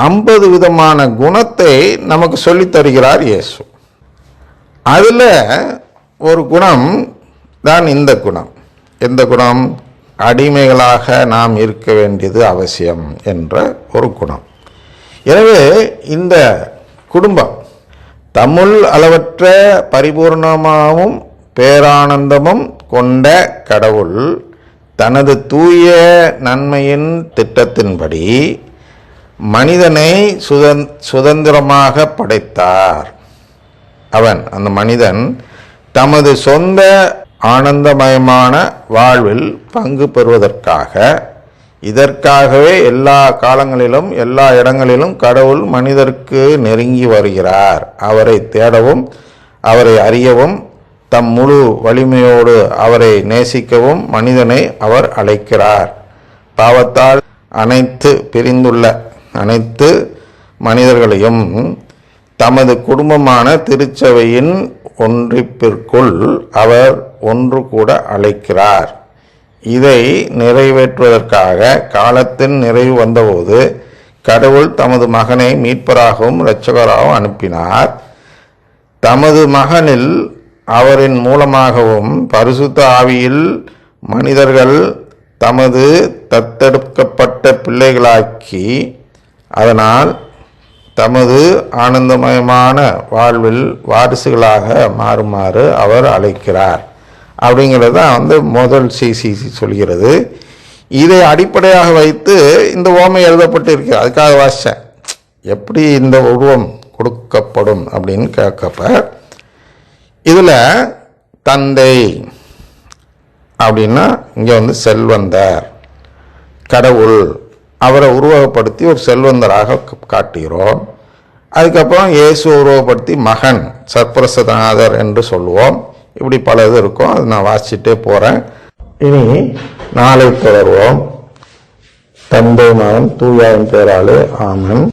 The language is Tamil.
50 விதமான குணத்தை நமக்கு சொல்லித் தருகிறார் இயேசு. அதில் ஒரு குணம் தான் இந்த குணம். எந்த குணம்? அடிமைகளாக நாம் இருக்க வேண்டியது அவசியம் என்ற ஒரு குணம். எனவே இந்த குடும்பம் தம்முள் அளவற்ற பரிபூர்ணமாகவும் பேரானந்தமும் கொண்ட கடவுள் தனது தூய நன்மையின் திட்டத்தின்படி மனிதனை சுதந்திரமாக படைத்தார். அந்த மனிதன் தமது சொந்த ஆனந்தமயமான வாழ்வில் பங்கு பெறுவதற்காக, இதற்காகவே எல்லா காலங்களிலும் எல்லா இடங்களிலும் கடவுள் மனிதருக்கு நெருங்கி வருகிறார். அவரை தேடவும் அவரை அறியவும் தம் முழு வலிமையோடு அவரை நேசிக்கவும் மனிதனை அவர் அழைக்கிறார். பாவத்தால் பிரிந்துள்ள அனைத்து மனிதர்களையும் தமது குடும்பமான திருச்சபையின் ஒன்றிப்பிற்குள் அவர் ஒன்று கூட அழைக்கிறார். இதை நிறைவேற்றுவதற்காக காலத்தின் நிறைவு வந்தபோது கடவுள் தமது மகனை மீட்பராகவும் இரட்சகராகவும் அனுப்பினார். தமது மகனில் அவரின் மூலமாகவும் பரிசுத்த ஆவியில் மனிதர்கள் தமது தத்தெடுக்கப்பட்ட பிள்ளைகளாக்கி அதனால் தமது ஆனந்தமயமான வாழ்வில் வாரிசுகளாக மாறுமாறு அவர் அழைக்கிறார். அப்படிங்கிறது தான் முதல் சிசிசி சொல்கிறது. இதை அடிப்படையாக வைத்து இந்த ஓமை எழுதப்பட்டு இருக்கு. அதுக்காக வாசித்தேன். எப்படி இந்த உருவம் கொடுக்கப்படும் அப்படின்னு கேட்கப்ப இதில் தந்தை அப்படின்னா இங்கே செல்வந்தர், கடவுள் அவரை உருவகப்படுத்தி ஒரு செல்வந்தராக காட்டுகிறோம். அதுக்கப்புறம் இயேசு உருவகப்படுத்தி மகன் சர்ப்பிரசநாதர் என்று சொல்லுவோம். இப்படி பல இது இருக்கும். அது நான் வாசிச்சுட்டே போகிறேன். இனி நாளை தொடர்வோம். தந்தை மகன் தூயாவின் பேராலே ஆமென்.